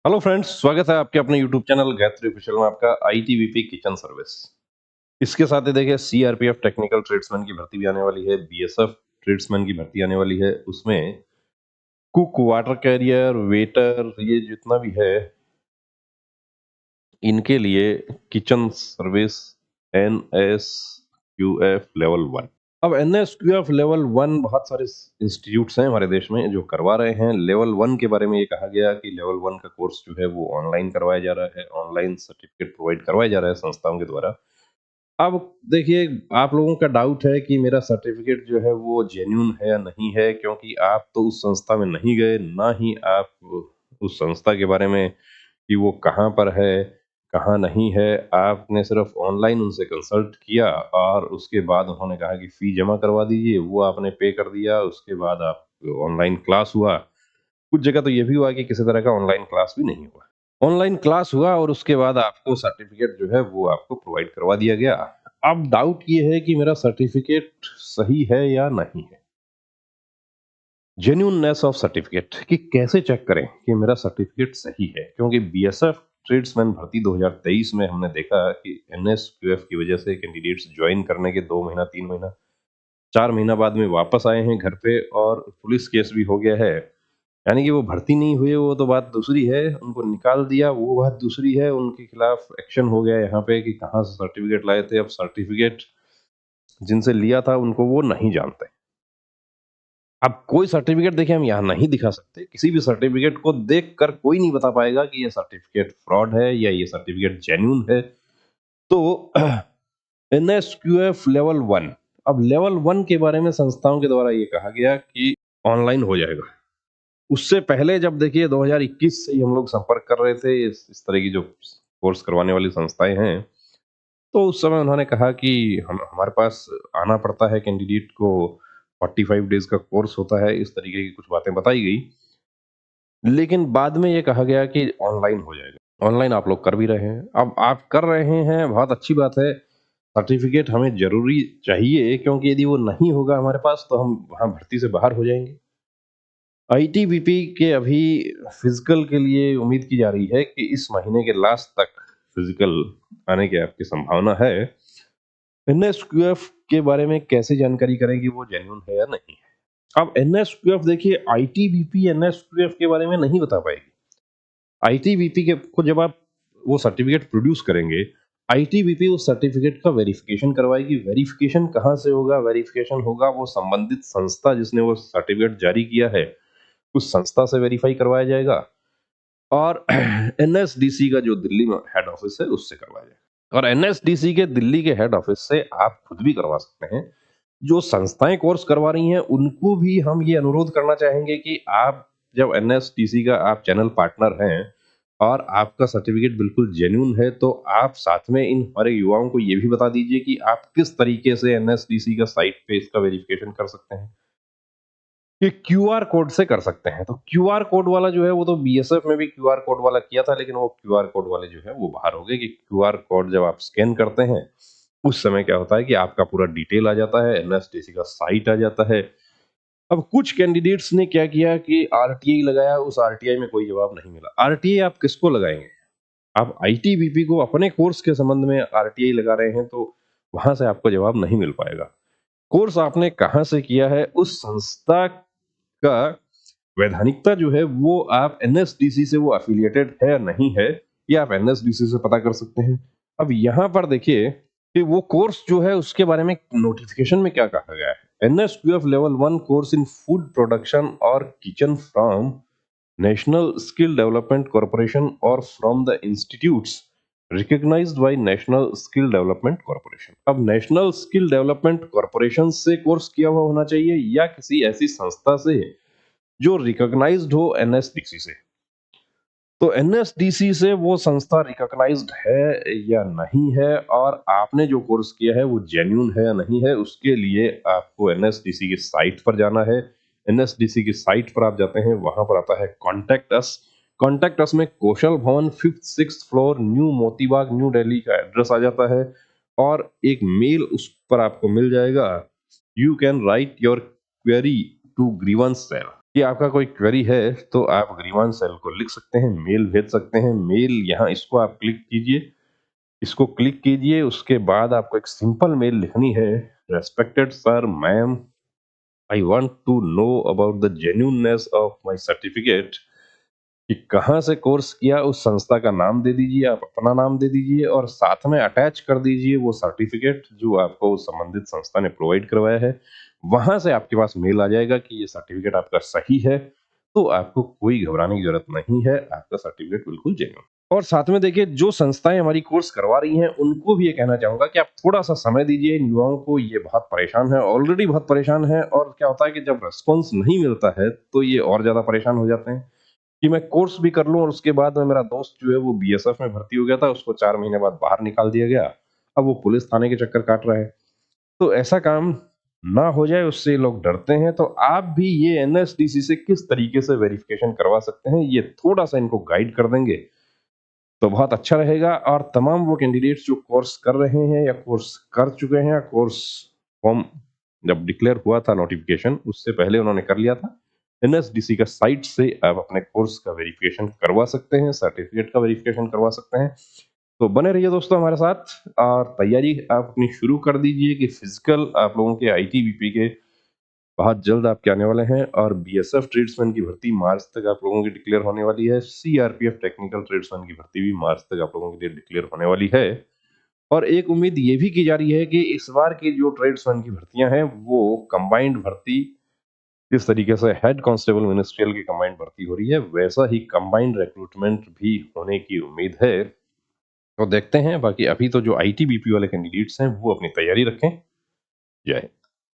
Hello friends, स्वागत है आपके अपने यूट्यूब चैनल गायत्री ऑफिशियल में आपका आईटीबीपी किचन सर्विस। इसके साथ ही देखिए सीआरपीएफ टेक्निकल ट्रेड्समैन की भर्ती भी आने वाली है, बीएसएफ ट्रेड्समैन की भर्ती आने वाली है। उसमें कुक, वाटर कैरियर, वेटर, ये जितना भी है इनके लिए किचन सर्विस एनएसक्यूएफ लेवल 1। अब एनएसक्यूएफ लेवल 1 बहुत सारे इंस्टीट्यूट्स हैं हमारे देश में जो करवा रहे हैं। लेवल 1 के बारे में ये कहा गया कि लेवल 1 का कोर्स जो है वो ऑनलाइन करवाया जा रहा है, ऑनलाइन सर्टिफिकेट प्रोवाइड करवाया जा रहा है संस्थाओं के द्वारा। अब देखिए, आप लोगों का डाउट है कि मेरा सर्टिफिकेट जो है वो जेन्युइन है या नहीं है, क्योंकि आप तो उस संस्था में नहीं गए, ना ही आप उस संस्था के बारे में कि वो कहाँ पर है, कहाँ नहीं है। आपने सिर्फ ऑनलाइन उनसे कंसल्ट किया और उसके बाद उन्होंने कहा कि फ़ी जमा करवा दीजिए, वो आपने पे कर दिया। उसके बाद आप ऑनलाइन क्लास हुआ। कुछ जगह तो ये भी हुआ कि किसी तरह का ऑनलाइन क्लास भी नहीं हुआ। ऑनलाइन क्लास हुआ और उसके बाद आपको सर्टिफिकेट जो है वो आपको प्रोवाइड करवा दिया गया। अब डाउट ये है कि मेरा सर्टिफिकेट सही है या नहीं है। जेन्युइननेस ऑफ सर्टिफिकेट कि कैसे चेक करें कि मेरा सर्टिफिकेट सही है, क्योंकि बीएसएफ ट्रेड्समैन भर्ती 2023 में हमने देखा कि एनएसक्यूएफ की वजह से कैंडिडेट्स ज्वाइन करने के 2 महीना, 3 महीना, 4 महीना बाद में वापस आए हैं घर पे और पुलिस केस भी हो गया है। यानी कि वो भर्ती नहीं हुए, वो तो बात दूसरी है, उनको निकाल दिया वो बात दूसरी है। उनके खिलाफ एक्शन हो गया यहाँ पे कि कहाँ से सर्टिफिकेट लाए थे। अब सर्टिफिकेट जिनसे लिया था उनको वो नहीं जानते। अब कोई सर्टिफिकेट देखिए हम यहाँ नहीं दिखा सकते। किसी भी सर्टिफिकेट को देखकर कोई नहीं बता पाएगा कि ये सर्टिफिकेट फ्रॉड है या ये सर्टिफिकेट जेन्युइन है। तो एनएसक्यूएफ लेवल 1, अब लेवल 1 के बारे में संस्थाओं के द्वारा ये कहा गया कि ऑनलाइन हो जाएगा। उससे पहले जब देखिए 2021 से ही हम लोग संपर्क कर रहे थे इस तरह की जो कोर्स करवाने वाली संस्थाएं हैं, तो उस समय उन्होंने कहा कि हम हमारे पास आना पड़ता है कैंडिडेट को, 45 डेज का कोर्स होता है, इस तरीके की कुछ बातें बताई गई। लेकिन बाद में ये कहा गया कि ऑनलाइन हो जाएगा। ऑनलाइन आप लोग कर भी रहे हैं। अब आप कर रहे हैं, बहुत अच्छी बात है। सर्टिफिकेट हमें ज़रूरी चाहिए, क्योंकि यदि वो नहीं होगा हमारे पास तो हम वहाँ भर्ती से बाहर हो जाएँगे। आईटीबीपी के अभी फिजिकल के लिए उम्मीद की जा रही है कि इस महीने के लास्ट तक फिजिकल आने की आपकी संभावना है। एनएसक्यूएफ के बारे में कैसे जानकारी करें कि वो जेन्युइन है या नहीं है। अब एनएसक्यूएफ देखिए, आईटीबीपी एनएसक्यूएफ के बारे में नहीं बता पाएगी। आईटीबीपी के को जब आप वो सर्टिफिकेट प्रोड्यूस करेंगे, आईटीबीपी उस सर्टिफिकेट का वेरिफिकेशन करवाएगी। वेरिफिकेशन कहाँ से होगा? वेरिफिकेशन होगा वो संबंधित संस्था जिसने वो सर्टिफिकेट जारी किया है, उस संस्था से वेरीफाई करवाया जाएगा और एनएसडीसी का जो दिल्ली में हेड ऑफिस है उससे करवाया जाएगा। और एनएसडीसी के दिल्ली के हेड ऑफिस से आप खुद भी करवा सकते हैं। जो संस्थाएं कोर्स करवा रही हैं उनको भी हम ये अनुरोध करना चाहेंगे कि आप जब एनएसडीसी का आप चैनल पार्टनर हैं और आपका सर्टिफिकेट बिल्कुल जेन्युइन है, तो आप साथ में इन हमारे युवाओं को ये भी बता दीजिए कि आप किस तरीके से एनएसडीसी का साइट पे इसका वेरिफिकेशन कर सकते हैं। ये क्यूआर कोड से कर सकते हैं। तो क्यूआर कोड वाला जो है वो तो बीएसएफ में भी क्यूआर कोड वाला किया था, लेकिन वो क्यूआर कोड वाले जो है वो बाहर हो गए कि क्यूआर कोड जब आप स्कैन करते हैं उस समय क्या होता है कि आपका पूरा डिटेल आ जाता है, एनएसडीसी का साइट आ जाता है। अब कुछ कैंडिडेट्स ने क्या किया कि आरटीआई लगाया, उस आरटीआई में कोई जवाब नहीं मिला। आरटीआई आप किसको लगाएंगे? आप आईटीबीपी को अपने कोर्स के संबंध में आरटीआई लगा रहे हैं, तो वहां से आपको जवाब नहीं मिल पाएगा। कोर्स आपने कहाँ से किया है, उस संस्था का वैधानिकता जो है वो आप एनएसडीसी से वो एफिलिएटेड है या नहीं है, ये आप एनएसडीसी से पता कर सकते हैं। अब यहाँ पर देखिए कि वो कोर्स जो है उसके बारे में नोटिफिकेशन में क्या कहा गया है। NSQF level 1 course in food production और kitchen from national skill development corporation और from the institutes recognised by national skill development corporation. अब नेशनल स्किल डेवलपमेंट कॉरपोरेशन से कोर्स किया हुआ होना चाहिए या किसी ऐसी संस्था से जो रिकॉग्नाइज्ड हो एनएसडीसी से। तो एनएसडीसी से वो संस्था रिकॉग्नाइज्ड है या नहीं है, और आपने जो कोर्स किया है वो जेन्युइन है या नहीं है, उसके लिए आपको एनएसडीसी की साइट पर जाना है। एनएसडीसी की साइट पर आप जाते हैं, वहां पर आता है कॉन्टैक्ट अस। कॉन्टैक्ट अस में कौशल भवन 5th 6th floor new Motibagh new Delhi का एड्रेस आ जाता है और एक मेल उस पर आपको मिल जाएगा। You can write your query to grievance cell. कि आपका कोई क्वेरी है तो आप अग्रीवान सेल को लिख सकते हैं, मेल भेज सकते हैं। मेल यहाँ इसको आप क्लिक कीजिए, इसको क्लिक कीजिए, उसके बाद आपको एक सिंपल मेल लिखनी है। Respected sir, ma'am, I want to know about the genuineness of my certificate, कि कहाँ से कोर्स किया, उस संस्था का नाम दे दीजिए, आप अपना नाम दे दीजिए और साथ में अटैच कर दीजिए वो सर्टिफिकेट जो आपको उस संबंधित संस्था ने प्रोवाइड करवाया है। वहां से आपके पास मेल आ जाएगा कि ये सर्टिफिकेट आपका सही है, तो आपको कोई घबराने की जरूरत नहीं है, आपका सर्टिफिकेट बिल्कुल जेन्युइन। और साथ में देखिए, जो संस्थाएं हमारी कोर्स करवा रही हैं उनको भी ये कहना चाहूंगा कि आप थोड़ा सा समय दीजिए इन युवाओं को। ये बहुत परेशान है, ऑलरेडी बहुत परेशान है, और क्या होता है कि जब रेस्पॉन्स नहीं मिलता है तो ये और ज्यादा परेशान हो जाते हैं कि मैं कोर्स भी कर लूं और उसके बाद में मेरा दोस्त जो है वो बीएसएफ में भर्ती हो गया था, उसको 4 महीने बाद बाहर निकाल दिया गया, अब वो पुलिस थाने के चक्कर काट रहा है। तो ऐसा काम ना हो जाए, उससे लोग डरते हैं। तो आप भी ये एनएसडीसी से किस तरीके से वेरिफिकेशन करवा सकते हैं, ये थोड़ा सा इनको गाइड कर देंगे तो बहुत अच्छा रहेगा। और तमाम वो कैंडिडेट्स जो कोर्स कर रहे हैं या कोर्स कर चुके हैं, या कोर्स फॉर्म जब डिक्लेयर हुआ था नोटिफिकेशन उससे पहले उन्होंने कर लिया था, एनएसडीसी का साइट से आप अपने कोर्स का वेरिफिकेशन करवा सकते हैं, सर्टिफिकेट का वेरिफिकेशन करवा सकते हैं। तो बने रहिए दोस्तों हमारे साथ, और तैयारी आप अपनी शुरू कर दीजिए कि फिजिकल आप लोगों के आईटीबीपी के बहुत जल्द आपके आने वाले हैं। और बीएसएफ ट्रेड्समैन की भर्ती मार्च तक आप लोगों की डिक्लेयर होने वाली है। सीआरपीएफ टेक्निकल ट्रेड्समैन की भर्ती भी मार्च तक आप लोगों के लिए डिक्लेयर होने वाली है। और एक उम्मीद ये भी की जा रही है कि इस बार की जो ट्रेड्समैन की भर्तियां हैं वो कंबाइंड भर्ती, जिस तरीके से हेड कांस्टेबल मिनिस्ट्रियल की कंबाइंड भर्ती हो रही है, वैसा ही कंबाइंड रिक्रूटमेंट भी होने की उम्मीद है। तो देखते हैं। बाकी अभी तो जो आईटीबीपी वाले कैंडिडेट्स हैं वो अपनी तैयारी रखें। जय हिंद।